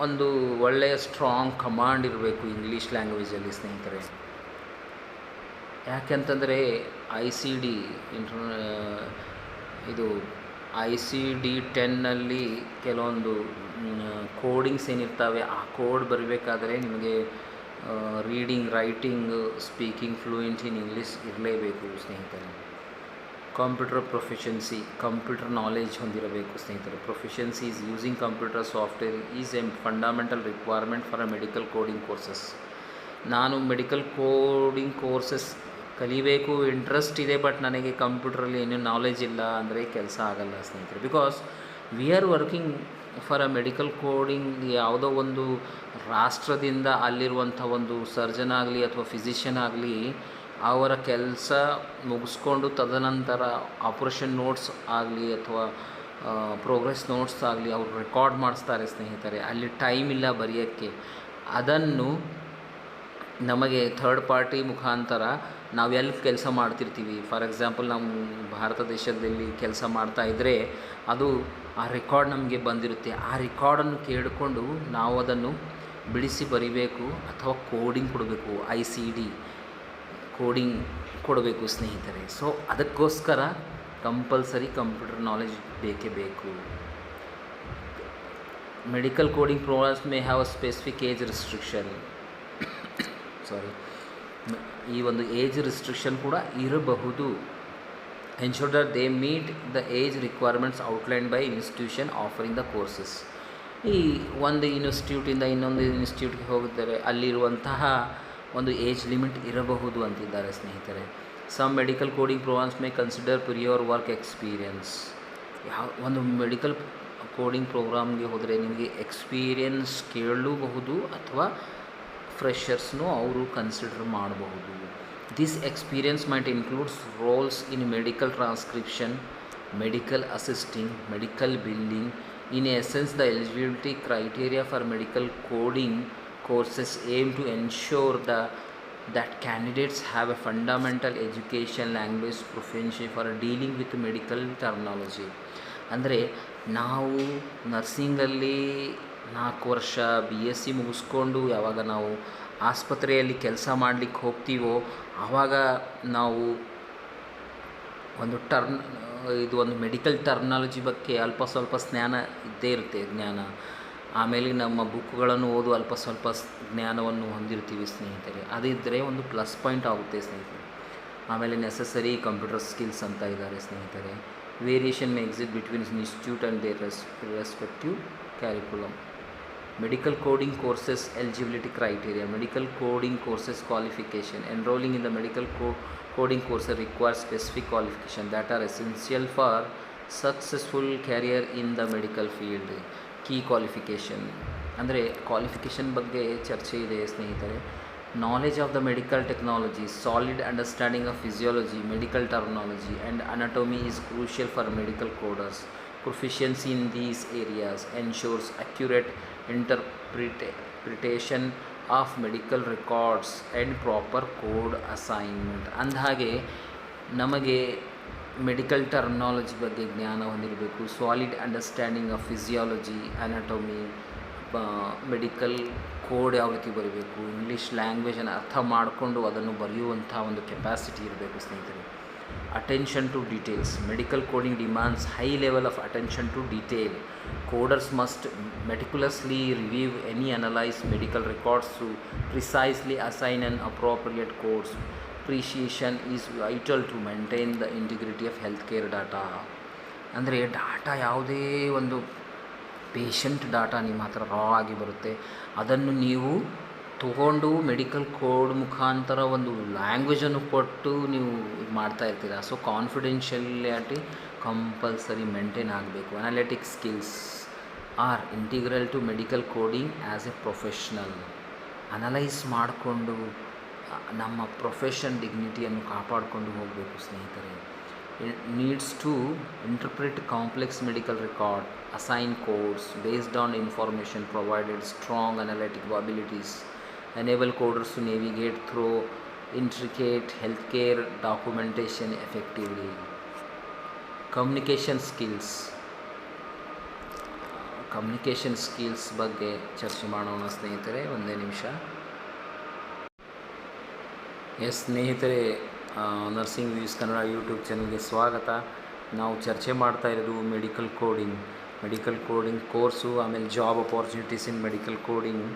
ಒಂದು ಒಳ್ಳೆಯ ಸ್ಟ್ರಾಂಗ್ ಕಮಾಂಡ್ ಇರಬೇಕು ಇಂಗ್ಲೀಷ್ ಲ್ಯಾಂಗ್ವೇಜಲ್ಲಿ ಸ್ನೇಹಿತರೆ. ಯಾಕೆಂತಂದರೆ ICD ಇದು ICD 10ನಲ್ಲಿ ಕೆಲವೊಂದು ಕೋಡಿಂಗ್ಸ್ ಏನಿರ್ತವೆ, ಆ ಕೋಡ್ ಬರಬೇಕಾದ್ರೆ ನಿಮಗೆ reading, writing, speaking fluent in English ಇರಲೇಬೇಕು ಸ್ನೇಹಿತರೆ. ಕಂಪ್ಯೂಟರ್ ಪ್ರೊಫಿಷಿಯನ್ಸಿ, ಕಂಪ್ಯೂಟರ್ ನಾಲೆಜ್ ಹೊಂದಿರಬೇಕು ಸ್ನೇಹಿತರೆ. Proficiency is using computer software is A fundamental requirement for a medical coding courses. ನಾನು ಮೆಡಿಕಲ್ ಕೋಡಿಂಗ್ ಕೋರ್ಸಸ್ ಕಲಿಬೇಕು, ಇಂಟ್ರೆಸ್ಟ್ ಇದೆ, ಬಟ್ ನನಗೆ ಕಂಪ್ಯೂಟ್ರಲ್ಲಿ ಏನೂ ನಾಲೆಜ್ ಇಲ್ಲ ಅಂದರೆ ಕೆಲಸ ಆಗಲ್ಲ ಸ್ನೇಹಿತರೆ. Because we are working for a medical coding. ಯಾವುದೋ ಒಂದು ರಾಷ್ಟ್ರದಿಂದ ಅಲ್ಲಿರುವಂಥ ಒಂದು ಸರ್ಜನ್ ಆಗಲಿ ಅಥವಾ ಫಿಸಿಷಿಯನ್ ಆಗಲಿ ಅವರ ಕೆಲಸ ಮುಗಿಸ್ಕೊಂಡು ತದನಂತರ ಆಪ್ರೇಷನ್ ನೋಟ್ಸ್ ಆಗಲಿ ಅಥವಾ ಪ್ರೋಗ್ರೆಸ್ ನೋಟ್ಸ್ ಆಗಲಿ ಅವರು ರೆಕಾರ್ಡ್ ಮಾಡಿಸ್ತಾರೆ ಸ್ನೇಹಿತರೆ. ಅಲ್ಲಿ ಟೈಮ್ ಇಲ್ಲ ಬರೆಯೋಕ್ಕೆ. ಅದನ್ನು ನಮಗೆ ಥರ್ಡ್ ಪಾರ್ಟಿ ಮುಖಾಂತರ ನಾವು ಎಲ್ಲಿ ಕೆಲಸ ಮಾಡ್ತಿರ್ತೀವಿ, ಫಾರ್ ಎಕ್ಸಾಂಪಲ್ ನಮ್ಮ ಭಾರತ ದೇಶದಲ್ಲಿ ಕೆಲಸ ಮಾಡ್ತಾಯಿದ್ರೆ ಅದು ಆ ರೆಕಾರ್ಡ್ ನಮಗೆ ಬಂದಿರುತ್ತೆ. ಆ ರೆಕಾರ್ಡನ್ನು ಕೇಳಿಕೊಂಡು ನಾವು ಅದನ್ನು ಬಿಡಿಸಿ ಬರಿಬೇಕು ಅಥವಾ ಕೋಡಿಂಗ್ ಕೊಡಬೇಕು, ICD ಕೋಡಿಂಗ್ ಕೊಡಬೇಕು ಸ್ನೇಹಿತರೆ. ಸೊ ಅದಕ್ಕೋಸ್ಕರ ಕಂಪಲ್ಸರಿ ಕಂಪ್ಯೂಟರ್ ನಾಲೆಜ್ ಬೇಕೇ ಬೇಕು. Medical coding programs may have a specific age restriction. ಈ ಒಂದು ಏಜ್ ರಿಸ್ಟ್ರಿಕ್ಷನ್ ಕೂಡ ಇರಬಹುದು. Ensure that they meet the age requirements outlined by institution offering the courses. ಈ ಒಂದು ಇನ್ಸ್ಟಿಟ್ಯೂಟಿಂದ ಇನ್ನೊಂದು ಇನ್ಸ್ಟಿಟ್ಯೂಟ್ಗೆ ಹೋಗಿದ್ದಾರೆ, ಅಲ್ಲಿರುವಂತಹ ಒಂದು ಏಜ್ ಲಿಮಿಟ್ ಇರಬಹುದು ಅಂತಿದ್ದಾರೆ ಸ್ನೇಹಿತರೆ. Some medical coding programs may consider prior work experience. ಒಂದು ಮೆಡಿಕಲ್ ಕೋಡಿಂಗ್ ಪ್ರೋಗ್ರಾಮ್ಗೆ ಹೋದರೆ ನಿಮಗೆ ಎಕ್ಸ್ಪೀರಿಯನ್ಸ್ ಕೇಳಲೂಬಹುದು ಅಥವಾ ಫ್ರೆಷರ್ಸ್ನೂ ಅವರು ಕನ್ಸಿಡರ್ ಮಾಡಬಹುದು. This experience might includes roles in medical transcription, medical assisting, medical billing. In essence the eligibility criteria for medical coding courses aim to ensure that candidates have a fundamental education, language proficiency for dealing with medical terminology. ಅಂದರೆ ನಾವು ನರ್ಸಿಂಗಲ್ಲಿ 4 ವರ್ಷ BSc ಮುಗಿಸ್ಕೊಂಡು ಯಾವಾಗ ನಾವು ಆಸ್ಪತ್ರೆಯಲ್ಲಿ ಕೆಲಸ ಮಾಡಲಿಕ್ಕೆ ಹೋಗ್ತೀವೋ ಆವಾಗ ನಾವು ಒಂದು ಮೆಡಿಕಲ್ ಟರ್ಮಿನಾಲಜಿ ಬಗ್ಗೆ ಅಲ್ಪ ಸ್ವಲ್ಪ ಜ್ಞಾನ ಇದ್ದೇ ಇರುತ್ತೆ. ಆಮೇಲೆ ನಮ್ಮ ಬುಕ್ಗಳನ್ನು ಓದು ಅಲ್ಪ ಸ್ವಲ್ಪ ಜ್ಞಾನವನ್ನು ಹೊಂದಿರ್ತೀವಿ ಸ್ನೇಹಿತರೆ. ಅದಿದ್ದರೆ ಒಂದು ಪ್ಲಸ್ ಪಾಯಿಂಟ್ ಆಗುತ್ತೆ ಸ್ನೇಹಿತರೆ. ಆಮೇಲೆ ನೆಸಸರಿ ಕಂಪ್ಯೂಟರ್ ಸ್ಕಿಲ್ಸ್ ಅಂತ ಇದ್ದಾರೆ ಸ್ನೇಹಿತರೆ. Variation may exist between institute and their respective curriculum. Medical coding courses eligibility criteria. Medical coding courses qualification. Enrolling in the medical coding courses requires specific qualification that are essential for successful career in the medical field. Key qualification ಅಂದರೆ qualification ಬಗ್ಗೆ ಚರ್ಚೆ ಇದೆ ಸ್ನೇಹಿತರೆ. Knowledge of the medical technology, solid understanding of physiology, medical terminology and anatomy is crucial for medical coders. Proficiency in these areas ensures accurate interpretation of medical records and proper code assignment. ಅಂದಹಾಗೆ ನಮಗೆ medical terminology ಬಗ್ಗೆ ಜ್ಞಾನ ಹೊಂದಿರಬೇಕು. Solid understanding of physiology, anatomy, medical code ಯಾವ ರೀತಿ ಬರೀಬೇಕು, English ಲ್ಯಾಂಗ್ವೇಜನ್ನು ಅರ್ಥ ಮಾಡಿಕೊಂಡು ಅದನ್ನು ಬರೆಯುವಂಥ ಒಂದು ಕೆಪಾಸಿಟಿ ಇರಬೇಕು ಸ್ನೇಹಿತರೆ. Attention to details. Medical coding demands high level of attention to detail. Coders must meticulously review and analyze medical records to precisely assign an appropriate codes. Precision is vital to maintain the integrity of healthcare data. ಅಂದರೆ data ಯಾವುದೇ ಒಂದು patient data ನಿಮ್ಮ ಹತ್ರ ರಾ ಆಗಿ ಬರುತ್ತೆ, ಅದನ್ನು ನೀವು ತೊಗೊಂಡು ಮೆಡಿಕಲ್ ಕೋಡ್ ಮುಖಾಂತರ ಒಂದು ಲ್ಯಾಂಗ್ವೇಜನ್ನು ಕೊಟ್ಟು ನೀವು ಇದು ಮಾಡ್ತಾ ಇರ್ತೀರ. ಸೊ ಕಾನ್ಫಿಡೆನ್ಷಿಯಾಲಿಟಿ ಕಂಪಲ್ಸರಿ ಮೇಂಟೈನ್ ಆಗಬೇಕು. Analytic skills are integral to medical coding as a professional. Analyse ಮಾಡಿಕೊಂಡು ನಮ್ಮ ಪ್ರೊಫೆಷನ್ ಡಿಗ್ನಿಟಿಯನ್ನು ಕಾಪಾಡಿಕೊಂಡು ಹೋಗಬೇಕು ಸ್ನೇಹಿತರೆ. Needs to interpret complex medical record, assign codes based on information provided, strong analytical abilities enable coders to navigate through intricate healthcare documentation effectively. Communication skills. Communication skills ಬಗ್ಗೆ ಚರ್ಚೆ ಮಾಡೋಣ ಸ್ನೇಹಿತರೆ. ಒಂದೇ ನಿಮಿಷ. ಸ್ನೇಹಿತರೆ, ನರ್ಸಿಂಗ್ ವ್ಯೂಸ್ ಕನ್ನಡ ಯೂಟ್ಯೂಬ್ ಚಾನಲ್ಗೆ ಸ್ವಾಗತ. ನಾವು ಚರ್ಚೆ ಮಾಡ್ತಾ ಇರೋದು ಮೆಡಿಕಲ್ ಕೋಡಿಂಗ್ ಕೋರ್ಸು, ಆಮೇಲೆ ಜಾಬ್ ಅಪಾರ್ಚುನಿಟೀಸ್ ಇನ್ ಮೆಡಿಕಲ್ ಕೋಡಿಂಗ್.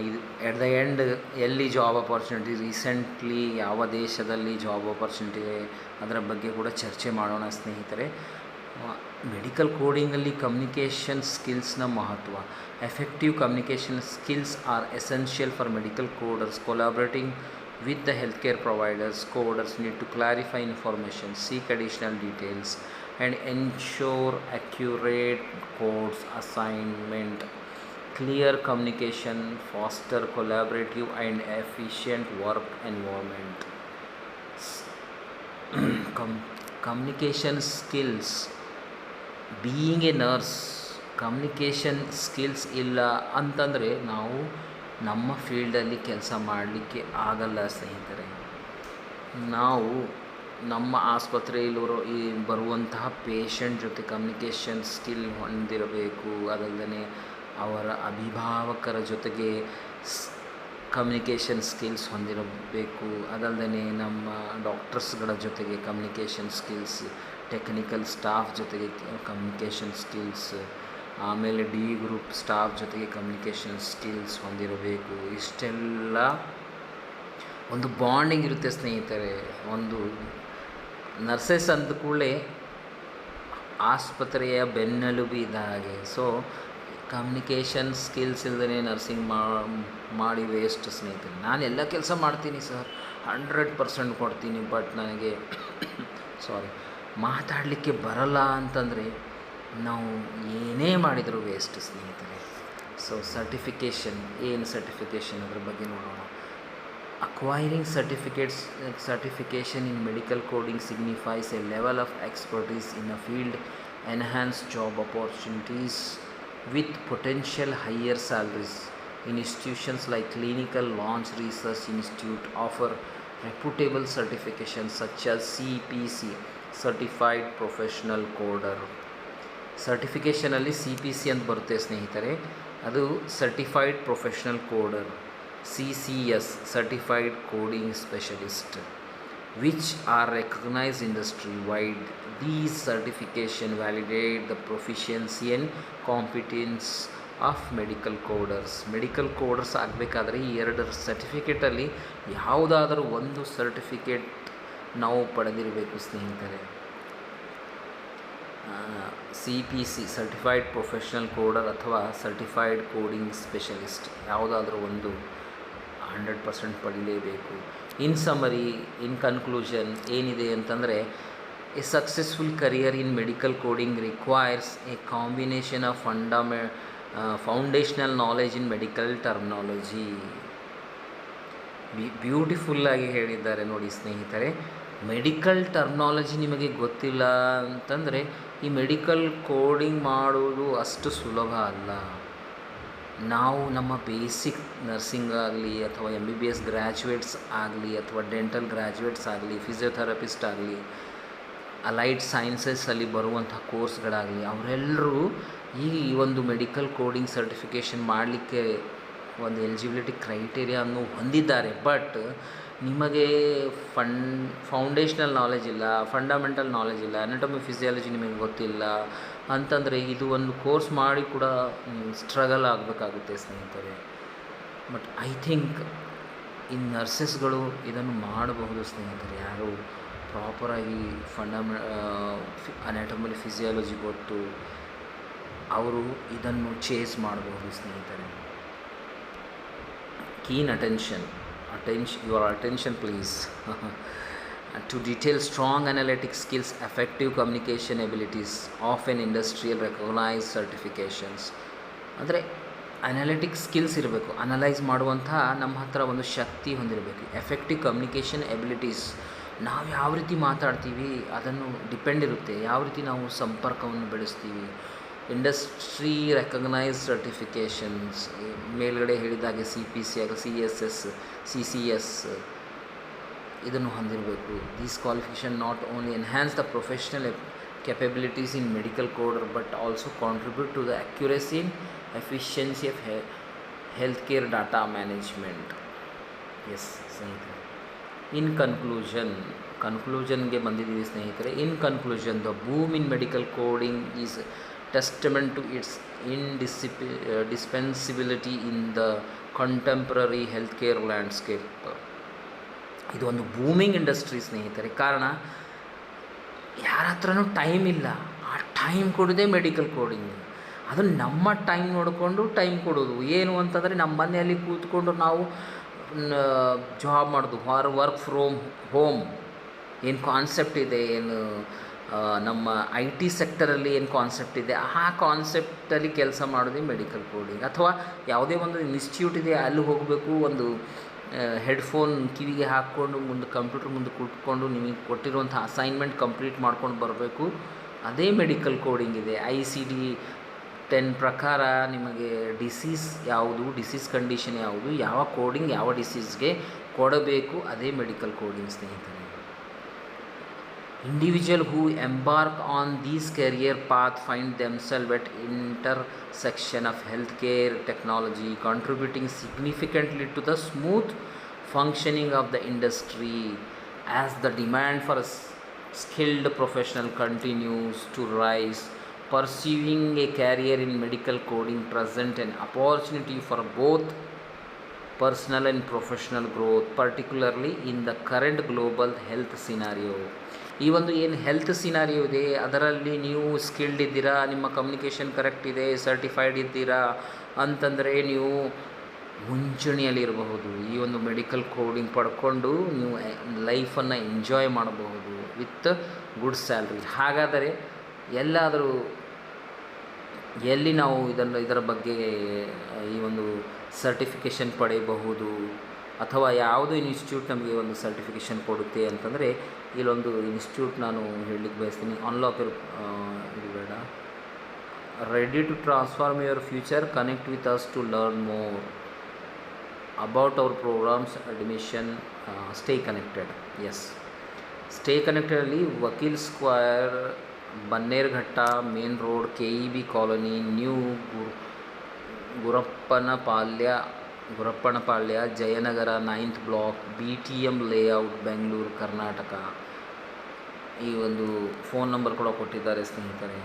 ಇದು ಎಟ್ ದ ಎಂಡ್ ಎಲ್ಲಿ ಜಾಬ್ ಅಪಾರ್ಚುನಿಟಿ, ರೀಸೆಂಟ್ಲಿ ಯಾವ ದೇಶದಲ್ಲಿ ಜಾಬ್ ಅಪಾರ್ಚುನಿಟಿ, ಅದರ ಬಗ್ಗೆ ಕೂಡ ಚರ್ಚೆ ಮಾಡೋಣ ಸ್ನೇಹಿತರೆ. ಮೆಡಿಕಲ್ ಕೋಡಿಂಗಲ್ಲಿ ಕಮ್ಯುನಿಕೇಷನ್ ಸ್ಕಿಲ್ಸ್ನ ಮಹತ್ವ. Effective communication skills are essential for medical coders collaborating with the healthcare providers. Coders need to clarify information, seek additional details, and ensure accurate codes assignment. Clear communication, foster collaborative and efficient work environment. Communication skills. Being a nurse, communication skills ಇಲ್ಲ ಅಂತಂದರೆ ನಾವು ನಮ್ಮ ಫೀಲ್ಡಲ್ಲಿ ಕೆಲಸ ಮಾಡಲಿಕ್ಕೆ ಆಗಲ್ಲ ಸ್ನೇಹಿತರೆ. ನಾವು ನಮ್ಮ ಆಸ್ಪತ್ರೆಯಲ್ಲಿ ಬರುವಂತಹ ಪೇಷಂಟ್ ಜೊತೆ ಕಮ್ಯುನಿಕೇಷನ್ ಸ್ಕಿಲ್ ಹೊಂದಿರಬೇಕು. ಅದಲ್ಲದೆ ಅವರ ಅಭಿಭಾವಕರ ಜೊತೆಗೆ ಕಮ್ಯುನಿಕೇಷನ್ ಸ್ಕಿಲ್ಸ್ ಹೊಂದಿರಬೇಕು. ಅದಲ್ಲದೆ ನಮ್ಮ ಡಾಕ್ಟರ್ಸ್ಗಳ ಜೊತೆಗೆ ಕಮ್ಯುನಿಕೇಷನ್ ಸ್ಕಿಲ್ಸ್, ಟೆಕ್ನಿಕಲ್ ಸ್ಟಾಫ್ ಜೊತೆಗೆ ಕಮ್ಯುನಿಕೇಷನ್ ಸ್ಕಿಲ್ಸ್, ಆಮೇಲೆ ಡಿ ಗ್ರೂಪ್ ಸ್ಟಾಫ್ ಜೊತೆಗೆ ಕಮ್ಯುನಿಕೇಷನ್ ಸ್ಕಿಲ್ಸ್ ಹೊಂದಿರಬೇಕು. ಇಷ್ಟೆಲ್ಲ ಒಂದು ಬಾಂಡಿಂಗ್ ಇರುತ್ತೆ ಸ್ನೇಹಿತರೆ. ಒಂದು ನರ್ಸಸ್ ಅಂದ ಕೂಡಲೇ ಆಸ್ಪತ್ರೆಯ ಬೆನ್ನೆಲುಬು ಇದ್ದ ಹಾಗೆ. ಸೊ ಕಮ್ಯುನಿಕೇಷನ್ ಸ್ಕಿಲ್ಸ್ ಇಲ್ಲದೇ ನರ್ಸಿಂಗ್ ಮಾಡಿ ವೇಸ್ಟ್ ಸ್ನೇಹಿತರೆ. ನಾನು ಎಲ್ಲ ಕೆಲಸ ಮಾಡ್ತೀನಿ ಸರ್, 100% ಕೊಡ್ತೀನಿ, ಬಟ್ ನನಗೆ ಮಾತಾಡಲಿಕ್ಕೆ ಬರಲ್ಲ ಅಂತಂದರೆ ನಾವು ಏನೇ ಮಾಡಿದರೂ ವೇಸ್ಟ್ ಸ್ನೇಹಿತರೆ. ಸೊ ಸರ್ಟಿಫಿಕೇಷನ್ ಅದ್ರ ಬಗ್ಗೆ ನೋಡೋಣ. Acquiring certification in medical coding signifies A level of expertise in a field, enhance job opportunities with potential higher salaries. Institutions like Clinical Launch Research Institute offer reputable certifications such as CPC, Certified Professional Coder. ಸರ್ಟಿಫಿಕೇಷನಲ್ಲಿ CPC ಅಂತ ಬರುತ್ತೆ ಸ್ನೇಹಿತರೆ, ಅದು certified professional coder. CCS, certified coding specialist, which are recognized industry-wide. These certification validate the proficiency and competence of medical coders ಆಗಬೇಕಾದ್ರೆ ಈ 2 ಸರ್ಟಿಫಿಕೇಟಲ್ಲಿ ಯಾವುದಾದರೂ ಒಂದು certificate ನಾವು ಪಡೆದಿರಬೇಕು ಸ್ನೇಹಿತರೆ. CPC, ಸರ್ಟಿಫೈಡ್ ಪ್ರೊಫೆಷ್ನಲ್ ಕೋಡರ್, ಅಥವಾ ಸರ್ಟಿಫೈಡ್ ಕೋಡಿಂಗ್ ಸ್ಪೆಷಲಿಸ್ಟ್, ಯಾವುದಾದ್ರೂ ಒಂದು 100% ಪಡೀಲೇಬೇಕು. ಇನ್ ಸಮರಿ, ಇನ್ ಕನ್ಕ್ಲೂಷನ್ ಏನಿದೆ ಅಂತಂದರೆ, a successful career in medical coding requires a combination of foundational knowledge in medical terminology. ಬ್ಯೂಟಿಫುಲ್ಲಾಗಿ ಹೇಳಿದ್ದಾರೆ ನೋಡಿ ಸ್ನೇಹಿತರೆ. ಮೆಡಿಕಲ್ ಟರ್ಮಿನಾಲಜಿ ನಿಮಗೆ ಗೊತ್ತಿಲ್ಲ ಅಂತಂದರೆ ಈ ಮೆಡಿಕಲ್ ಕೋಡಿಂಗ್ ಮಾಡೋದು ಅಷ್ಟು ಸುಲಭ ಅಲ್ಲ. ನಾವು ನಮ್ಮ ಬೇಸಿಕ್ ನರ್ಸಿಂಗ್ ಆಗಲಿ, ಅಥವಾ MBBS ಗ್ರ್ಯಾಜುಯೇಟ್ಸ್ ಆಗಲಿ, ಅಥವಾ ಡೆಂಟಲ್ ಗ್ರ್ಯಾಜುಯೇಟ್ಸ್ ಆಗಲಿ, ಫಿಸಿಯೋಥೆರಪಿಸ್ಟ್ ಆಗಲಿ, ಅಲೈಡ್ ಸೈನ್ಸಸ್ಸಲ್ಲಿ ಬರುವಂಥ ಕೋರ್ಸ್ಗಳಾಗಲಿ, ಅವರೆಲ್ಲರೂ ಈ ಒಂದು ಮೆಡಿಕಲ್ ಕೋಡಿಂಗ್ ಸರ್ಟಿಫಿಕೇಷನ್ ಮಾಡಲಿಕ್ಕೆ ಒಂದು ಎಲಿಜಿಬಿಲಿಟಿ ಕ್ರೈಟೇರಿಯನ್ನು ಹೊಂದಿದ್ದಾರೆ. ಬಟ್ ನಿಮಗೆ ಫೌಂಡೇಶ್ನಲ್ ನಾಲೆಜ್ ಇಲ್ಲ, ಫಂಡಮೆಂಟಲ್ ನಾಲೆಜ್ ಇಲ್ಲ, ಅನಾಟಮಿ ಫಿಸಿಯಾಲಜಿ ನಿಮಗೆ ಗೊತ್ತಿಲ್ಲ ಅಂತಂದರೆ ಇದು ಒಂದು ಕೋರ್ಸ್ ಮಾಡಿ ಕೂಡ ಸ್ಟ್ರಗಲ್ ಆಗಬೇಕಾಗುತ್ತೆ ಸ್ನೇಹಿತರೆ. ಬಟ್ ಐ ಥಿಂಕ್ ಈ ನರ್ಸಸ್ಗಳು ಇದನ್ನು ಮಾಡಬಹುದು ಸ್ನೇಹಿತರೆ. ಯಾರು ಪ್ರಾಪರಾಗಿ ಅನಾಟಮಿ ಫಿಸಿಯಾಲಜಿ ಗೊತ್ತು ಅವರು ಇದನ್ನು ಚೇಸ್ ಮಾಡಬಹುದು ಸ್ನೇಹಿತರೆ. Keen attention, your attention please. To detail strong analytic skills, effective communication abilities, often industrial recognized certifications. ಅಂದರೆ ಅನಾಲಿಟಿಕ್ ಸ್ಕಿಲ್ಸ್ ಇರಬೇಕು, ಅನಲೈಸ್ ಮಾಡುವಂಥ ನಮ್ಮ ಹತ್ರ ಒಂದು ಶಕ್ತಿ ಹೊಂದಿರಬೇಕು. ಎಫೆಕ್ಟಿವ್ ಕಮ್ಯುನಿಕೇಷನ್ ಎಬಿಲಿಟೀಸ್, ನಾವು ಯಾವ ರೀತಿ ಮಾತಾಡ್ತೀವಿ ಅದನ್ನು ಡಿಪೆಂಡ್ ಇರುತ್ತೆ, ಯಾವ ರೀತಿ ನಾವು ಸಂಪರ್ಕವನ್ನು ಬೆಳೆಸ್ತೀವಿ. ಇಂಡಸ್ಟ್ರಿ ರೆಕಗ್ನೈಸ್ಡ್ ಸರ್ಟಿಫಿಕೇಷನ್ಸ್, ಮೇಲ್ಗಡೆ ಹೇಳಿದಾಗೆ CPC ಆಗ CSS, CCS ಇದನ್ನು ಹೊಂದಿರಬೇಕು. These qualification not only enhance the professional capabilities in medical coder, but also contribute to the accuracy and efficiency of healthcare data management. Yes ಸ್ನೇಹಿತರೆ, ಇನ್ ಕನ್ಕ್ಲೂಷನ್ಗೆ ಬಂದಿದ್ದೀವಿ ಸ್ನೇಹಿತರೆ. In conclusion, the boom in medical coding is testament to its dispensability in the contemporary health care landscape. ಇದು ಒಂದು booming industry ಸ್ನೇಹಿತರೆ. ಕಾರಣ, ಯಾರ ಹತ್ರನೂ ಟೈಮ್ ಇಲ್ಲ. ಆ ಟೈಮ್ ಕೊಡೋದೇ ಮೆಡಿಕಲ್ ಕೋಡಿಂಗ್. ಅದು ನಮ್ಮ ಟೈಮ್ ನೋಡಿಕೊಂಡು ಟೈಮ್ ಕೊಡೋದು. ಏನು ಅಂತಂದರೆ, ನಮ್ಮ ಮನೆಯಲ್ಲಿ ಕೂತ್ಕೊಂಡು ನಾವು ಜಾಬ್ ಮಾಡೋದು, ವರ್ಕ್ ಫ್ರೋಮ್ ಹೋಮ್ ಏನು ಕಾನ್ಸೆಪ್ಟ್ ಇದೆ, ಏನು ನಮ್ಮ IT ಸೆಕ್ಟರಲ್ಲಿ ಏನು ಕಾನ್ಸೆಪ್ಟ್ ಇದೆ, ಆ ಕಾನ್ಸೆಪ್ಟಲ್ಲಿ ಕೆಲಸ ಮಾಡೋದೇ ಮೆಡಿಕಲ್ ಕೋಡಿಂಗ್. ಅಥವಾ ಯಾವುದೇ ಒಂದು ಇನ್ಸ್ಟಿಟ್ಯೂಟ್ ಇದೆ, ಅಲ್ಲಿ ಹೋಗಬೇಕು, ಒಂದು ಹೆಡ್ಫೋನ್ ಕಿವಿಗೆ ಹಾಕ್ಕೊಂಡು ಮುಂದೆ ಕಂಪ್ಯೂಟರ್ ಮುಂದೆ ಕೂತ್ಕೊಂಡು ನಿಮಗೆ ಕೊಟ್ಟಿರುವಂಥ ಅಸೈನ್ಮೆಂಟ್ ಕಂಪ್ಲೀಟ್ ಮಾಡ್ಕೊಂಡು ಬರಬೇಕು. ಅದೇ ಮೆಡಿಕಲ್ ಕೋಡಿಂಗ್ ಇದೆ. ICD-10 ಪ್ರಕಾರ ನಿಮಗೆ ಡಿಸೀಸ್ ಯಾವುದು, ಡಿಸೀಸ್ ಕಂಡೀಷನ್ ಯಾವುದು, ಯಾವ ಕೋಡಿಂಗ್ ಯಾವ ಡಿಸೀಸ್ಗೆ ಕೊಡಬೇಕು, ಅದೇ ಮೆಡಿಕಲ್ ಕೋಡಿಂಗ್ ಸ್ನೇಹಿತರೆ. Individual who embark on these career path find themselves at intersection of healthcare technology, contributing significantly to the smooth functioning of the industry. As the demand for a skilled professional continues to rise, pursuing a career in medical coding presents an opportunity for both personal and professional growth, particularly in the current global health scenario. ಈ ಒಂದು ಏನು health scenario ಇದೆ, ಅದರಲ್ಲಿ ನೀವು skilled ಇದ್ದೀರಾ, ನಿಮ್ಮ communication correct ಇದೆ, certified ಇದ್ದೀರಾ ಅಂತಂದರೆ ನೀವು ಮುಂಚೂಣಿಯಲ್ಲಿರಬಹುದು. ಈ ಒಂದು ಮೆಡಿಕಲ್ ಕೋಡಿಂಗ್ ಪಡ್ಕೊಂಡು ನೀವು ಲೈಫನ್ನು ಎಂಜಾಯ್ ಮಾಡಬಹುದು ವಿತ್ ಗುಡ್ ಸ್ಯಾಲ್ರಿ. ಹಾಗಾದರೆ ಎಲ್ಲಿ ನಾವು ಇದರ ಬಗ್ಗೆ ಈ ಒಂದು ಸರ್ಟಿಫಿಕೇಷನ್ ಪಡೆಯಬಹುದು, ಅಥವಾ ಯಾವುದೋ ಇನ್ಸ್ಟಿಟ್ಯೂಟ್ ನಮಗೆ ಒಂದು ಸರ್ಟಿಫಿಕೇಷನ್ ಕೊಡುತ್ತೆ ಅಂತಂದರೆ, ಇಲ್ಲೊಂದು ಇನ್ಸ್ಟಿಟ್ಯೂಟ್ ನಾನು ಹೇಳಲಿಕ್ಕೆ ಬಯಸ್ತೀನಿ. ಅನ್ಲಾಕ್ ಇದು ಬೇಡ, ready to transform your future, connect with us to learn more about our programs, admission, stay connected. Yes, stay ಕನೆಕ್ಟೆಡಲ್ಲಿ Vakil square, Bannerghatta main road, KEB colony, new Gurappanapalya, Jayanagar 9th block, BTM layout, Bengaluru, Karnataka. ಈ ಒಂದು phone number ಕೂಡ ಕೊಟ್ಟಿದ್ದಾರೆ ಸ್ನೇಹಿತರೆ.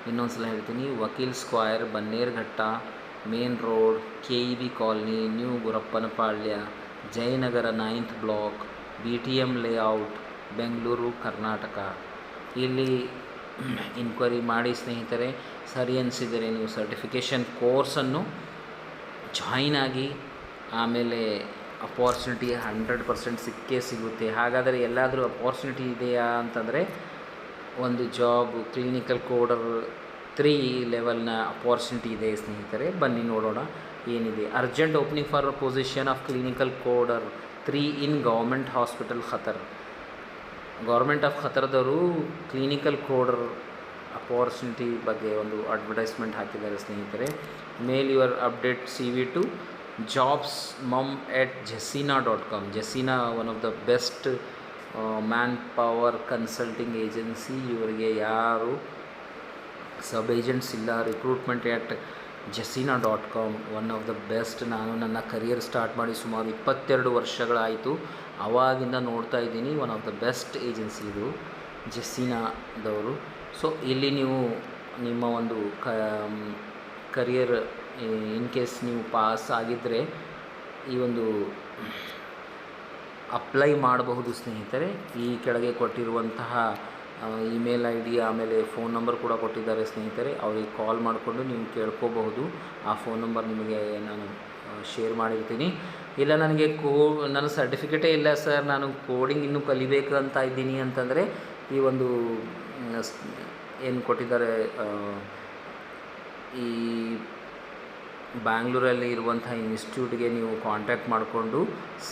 ಇನ್ನೊಂದು ಸಲ ಹೇಳ್ತೀನಿ, Vakil square, Bannerghatta main road, KEB colony, new Gurappanapalya, Jayanagar 9th block, BTM layout, Bengaluru, Karnataka. ಇಲ್ಲಿ ಇನ್ಕ್ವೈರಿ ಮಾಡಿ ಸ್ನೇಹಿತರೆ. ಸರಿ ಅನಿಸಿದರೆ ನೀವು ಸರ್ಟಿಫಿಕೇಷನ್ ಕೋರ್ಸನ್ನು ಜಾಯಿನ್ ಆಗಿ, ಆಮೇಲೆ ಅಪಾರ್ಚುನಿಟಿ 100% ಸಿಕ್ಕೇ ಸಿಗುತ್ತೆ. ಹಾಗಾದರೆ ಎಲ್ಲಾದರೂ ಅಪಾರ್ಚುನಿಟಿ ಇದೆಯಾ ಅಂತಂದರೆ, ಒಂದು ಜಾಬ್ ಕ್ಲಿನಿಕಲ್ ಕೋಡರ್ 3 ಲೆವೆಲ್ನ ಅಪಾರ್ಚುನಿಟಿ ಇದೆ ಸ್ನೇಹಿತರೆ. ಬನ್ನಿ ನೋಡೋಣ ಏನಿದೆ. Urgent opening for position of clinical coder 3 in government hospital Qatar. Government of ಖತರ್ದವರು ಕ್ಲಿನಿಕಲ್ ಕೋಡರ್ ಅಪಾರ್ಚುನಿಟಿ ಬಗ್ಗೆ ಒಂದು ಅಡ್ವರ್ಟೈಸ್ಮೆಂಟ್ ಹಾಕಿದ್ದಾರೆ ಸ್ನೇಹಿತರೆ. Mail your update CV to jobsmom@jessina.com. Jessina one of the best man power consulting agency. ಇವರಿಗೆ ಯಾರು ಸಬ್ agents ಇಲ್ಲ. recruitment@jessina.com, one of the best. ನಾನು ನನ್ನ ಕರಿಯರ್ ಸ್ಟಾರ್ಟ್ ಮಾಡಿ ಸುಮಾರು 22 ವರ್ಷಗಳಾಯಿತು. ಆವಾಗಿಂದ ನೋಡ್ತಾ ಇದ್ದೀನಿ. One of the best agency ಇದು ಜೆಸ್ಸಿನಾದವರು. ಸೊ ಇಲ್ಲಿ ನೀವು ನಿಮ್ಮ ಒಂದು ಕರಿಯರ್ ಇನ್ ಕೇಸ್ ನೀವು ಪಾಸ್ ಆಗಿದ್ದರೆ ಈ ಒಂದು ಅಪ್ಲೈ ಮಾಡಬಹುದು ಸ್ನೇಹಿತರೆ. ಈ ಕೆಳಗೆ ಕೊಟ್ಟಿರುವಂತಹ ಇಮೇಲ್ ID ಆಮೇಲೆ ಫೋನ್ ನಂಬರ್ ಕೂಡ ಕೊಟ್ಟಿದ್ದಾರೆ ಸ್ನೇಹಿತರೆ. ಅವರಿಗೆ ಕಾಲ್ ಮಾಡಿಕೊಂಡು ನೀವು ಕೇಳ್ಕೋಬಹುದು. ಆ ಫೋನ್ ನಂಬರ್ ನಿಮಗೆ ನಾನು ಶೇರ್ ಮಾಡಿರ್ತೀನಿ. ಇಲ್ಲ ನನಗೆ ನನ್ನ ಸರ್ಟಿಫಿಕೇಟೇ ಇಲ್ಲ ಸರ್, ನಾನು ಕೋಡಿಂಗ್ ಇನ್ನೂ ಕಲಿಬೇಕು ಅಂತ ಇದ್ದೀನಿ ಅಂತಂದರೆ, ಈ ಒಂದು ಏನು ಕೊಟ್ಟಿದ್ದಾರೆ, ಈ ಬ್ಯಾಂಗ್ಳೂರಲ್ಲಿ ಇರುವಂಥ ಇನ್ಸ್ಟಿಟ್ಯೂಟ್ಗೆ ನೀವು ಕಾಂಟ್ಯಾಕ್ಟ್ ಮಾಡಿಕೊಂಡು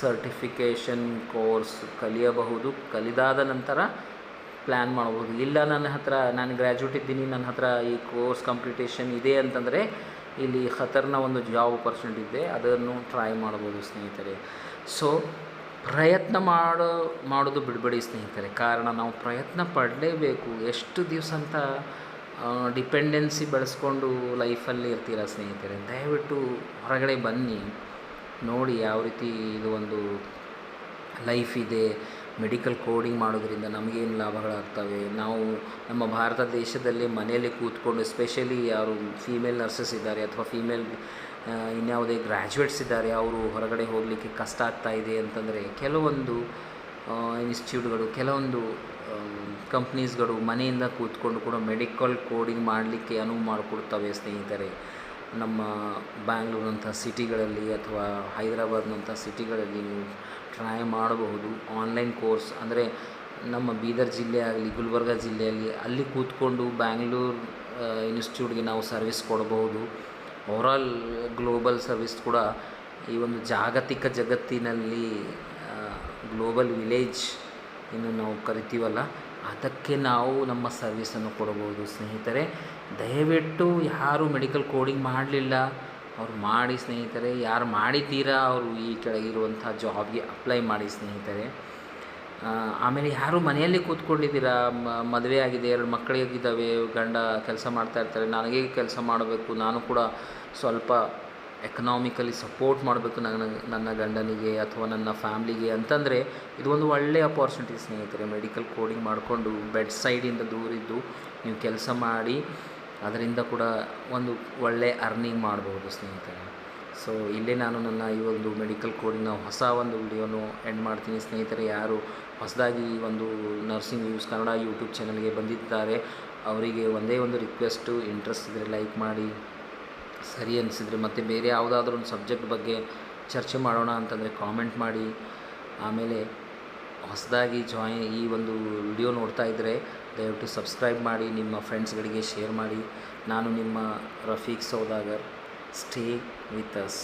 ಸರ್ಟಿಫಿಕೇಷನ್ ಕೋರ್ಸ್ ಕಲಿಯಬಹುದು. ಕಲಿದಾದ ನಂತರ ಪ್ಲ್ಯಾನ್ ಮಾಡ್ಬೋದು. ಇಲ್ಲ ನಾನು ಗ್ರ್ಯಾಜುಯೇಟ್ ಇದ್ದೀನಿ, ನನ್ನ ಹತ್ರ ಈ ಕೋರ್ಸ್ ಕಂಪ್ಲೀಟೇಷನ್ ಇದೆ ಅಂತಂದರೆ, ಇಲ್ಲಿ ಖತರ್ನ ಒಂದು ಜಾಬ್ ಆಪರ್ಚುನಿಟಿ ಇದೆ, ಅದನ್ನು ಟ್ರೈ ಮಾಡ್ಬೋದು ಸ್ನೇಹಿತರೆ. ಸೊ ಪ್ರಯತ್ನ ಮಾಡೋದು ಬಿಡಬೇಡಿ ಸ್ನೇಹಿತರೆ. ಕಾರಣ ನಾವು ಪ್ರಯತ್ನ ಪಡಲೇಬೇಕು. ಎಷ್ಟು ದಿವಸ ಅಂತ ಡಿಪೆಂಡೆನ್ಸಿ ಬೆಳೆಸ್ಕೊಂಡು ಲೈಫಲ್ಲಿ ಇರ್ತೀರ ಸ್ನೇಹಿತರೆ. ದಯವಿಟ್ಟು ಹೊರಗಡೆ ಬನ್ನಿ, ನೋಡಿ ಯಾವ ರೀತಿ ಇದು ಒಂದು ಲೈಫ್ ಇದೆ. ಮೆಡಿಕಲ್ ಕೋಡಿಂಗ್ ಮಾಡೋದ್ರಿಂದ ನಮಗೇನು ಲಾಭಗಳಾಗ್ತವೆ. ನಾವು ನಮ್ಮ ಭಾರತ ದೇಶದಲ್ಲಿ ಮನೆಯಲ್ಲಿ ಕೂತ್ಕೊಂಡು, ಎಸ್ಪೆಷಲಿ ಯಾರು ಫೀಮೇಲ್ ನರ್ಸಸ್ ಇದ್ದಾರೆ ಅಥವಾ ಫೀಮೇಲ್ ಇನ್ಯಾವುದೇ ಗ್ರ್ಯಾಜುಯೇಟ್ಸ್ ಇದ್ದಾರೆ, ಅವರು ಹೊರಗಡೆ ಹೋಗಲಿಕ್ಕೆ ಕಷ್ಟ ಆಗ್ತಾಯಿದೆ ಅಂತಂದರೆ ಕೆಲವೊಂದು ಇನ್ಸ್ಟಿಟ್ಯೂಟ್ಗಳು, ಕೆಲವೊಂದು ಕಂಪ್ನೀಸ್ಗಳು ಮನೆಯಿಂದ ಕೂತ್ಕೊಂಡು ಕೂಡ ಮೆಡಿಕಲ್ ಕೋಡಿಂಗ್ ಮಾಡಲಿಕ್ಕೆ ಅನುವು ಮಾಡಿಕೊಡ್ತವೆ ಸ್ನೇಹಿತರೆ. ನಮ್ಮ ಬ್ಯಾಂಗ್ಳೂರಂಥ ಸಿಟಿಗಳಲ್ಲಿ ಅಥವಾ ಹೈದರಾಬಾದ್ನಂಥ ಸಿಟಿಗಳಲ್ಲಿ ನೀವು ಟ್ರೈ ಮಾಡಬಹುದು. ಆನ್ಲೈನ್ ಕೋರ್ಸ್ ಅಂದರೆ ನಮ್ಮ ಬೀದರ್ ಜಿಲ್ಲೆ ಆಗಲಿ, ಗುಲ್ಬರ್ಗ ಜಿಲ್ಲೆಯಲ್ಲಿ ಅಲ್ಲಿ ಕೂತ್ಕೊಂಡು ಬ್ಯಾಂಗ್ಳೂರು ಇನ್ಸ್ಟಿಟ್ಯೂಟ್ಗೆ ನಾವು ಸರ್ವಿಸ್ ಕೊಡಬಹುದು. ಓವರಾಲ್ ಗ್ಲೋಬಲ್ ಸರ್ವಿಸ್ ಕೂಡ ಈ ಒಂದು ಜಾಗತಿಕ ಜಗತ್ತಿನಲ್ಲಿ ಗ್ಲೋಬಲ್ ವಿಲೇಜ್ ಇನ್ನು ನಾವು ಕರಿತೀವಲ್ಲ, ಅದಕ್ಕೆ ನಾವು ನಮ್ಮ ಸರ್ವಿಸನ್ನು ಕೊಡಬಹುದು ಸ್ನೇಹಿತರೆ. ದಯವಿಟ್ಟು ಯಾರು ಮೆಡಿಕಲ್ ಕೋಡಿಂಗ್ ಮಾಡಲಿಲ್ಲ ಅವ್ರು ಮಾಡಿ ಸ್ನೇಹಿತರೆ. ಯಾರು ಮಾಡಿದ್ದೀರಾ ಅವರು ಈ ಕೆಳಗಿರುವಂಥ ಜಾಬ್ಗೆ ಅಪ್ಲೈ ಮಾಡಿ ಸ್ನೇಹಿತರೆ. ಆಮೇಲೆ ಯಾರು ಮನೆಯಲ್ಲಿ ಕೂತ್ಕೊಂಡಿದ್ದೀರಾ, ಮದುವೆ ಆಗಿದೆ, 2 ಮಕ್ಕಳಿಗಿದ್ದಾವೆ, ಗಂಡ ಕೆಲಸ ಮಾಡ್ತಾಯಿರ್ತಾರೆ, ನನಗೆ ಕೆಲಸ ಮಾಡಬೇಕು, ನಾನು ಕೂಡ ಸ್ವಲ್ಪ ಎಕನಾಮಿಕಲಿ ಸಪೋರ್ಟ್ ಮಾಡಬೇಕು ನನ್ನ ಗಂಡನಿಗೆ ಅಥವಾ ನನ್ನ ಫ್ಯಾಮ್ಲಿಗೆ ಅಂತಂದರೆ ಇದು ಒಂದು ಒಳ್ಳೆಯ ಅಪಾರ್ಚುನಿಟಿ ಸ್ನೇಹಿತರೆ. ಮೆಡಿಕಲ್ ಕೋಡಿಂಗ್ ಮಾಡಿಕೊಂಡು ಬೆಡ್ ಸೈಡಿಂದ ದೂರಿದ್ದು ನೀವು ಕೆಲಸ ಮಾಡಿ ಅದರಿಂದ ಕೂಡ ಒಂದು ಒಳ್ಳೆ ಅರ್ನಿಂಗ್ ಮಾಡ್ಬೋದು ಸ್ನೇಹಿತರೆ. ಸೊ ಇಲ್ಲೇ ನಾನು ನನ್ನ ಈ ಒಂದು ಮೆಡಿಕಲ್ ಕೋಡಿಂಗ್ನ ಹೊಸ ಒಂದು ವಿಡಿಯೋನು ಎಂಡ್ ಮಾಡ್ತೀನಿ ಸ್ನೇಹಿತರೆ. ಯಾರು ಹೊಸದಾಗಿ ಈ ಒಂದು ನರ್ಸಿಂಗ್ ನ್ಯೂಸ್ ಕನ್ನಡ ಯೂಟ್ಯೂಬ್ ಚಾನಲ್ಗೆ ಬಂದಿದ್ದಾರೆ ಅವರಿಗೆ ಒಂದೇ ಒಂದು ರಿಕ್ವೆಸ್ಟು, ಇಂಟ್ರೆಸ್ಟ್ ಇದ್ದರೆ ಲೈಕ್ ಮಾಡಿ, ಸರಿ ಅನಿಸಿದರೆ ಮತ್ತು ಬೇರೆ ಯಾವುದಾದ್ರೂ ಒಂದು ಸಬ್ಜೆಕ್ಟ್ ಬಗ್ಗೆ ಚರ್ಚೆ ಮಾಡೋಣ ಅಂತಂದರೆ ಕಾಮೆಂಟ್ ಮಾಡಿ. ಆಮೇಲೆ ಹೊಸದಾಗಿ ಈ ಒಂದು ವಿಡಿಯೋ ನೋಡ್ತಾ ಇದ್ದರೆ ದಯವಿಟ್ಟು ಸಬ್ಸ್ಕ್ರೈಬ್ ಮಾಡಿ, ನಿಮ್ಮ ಫ್ರೆಂಡ್ಸ್ಗಳಿಗೆ ಶೇರ್ ಮಾಡಿ. ನಾನು ನಿಮ್ಮ Rafiq Saudagar. Stay with us.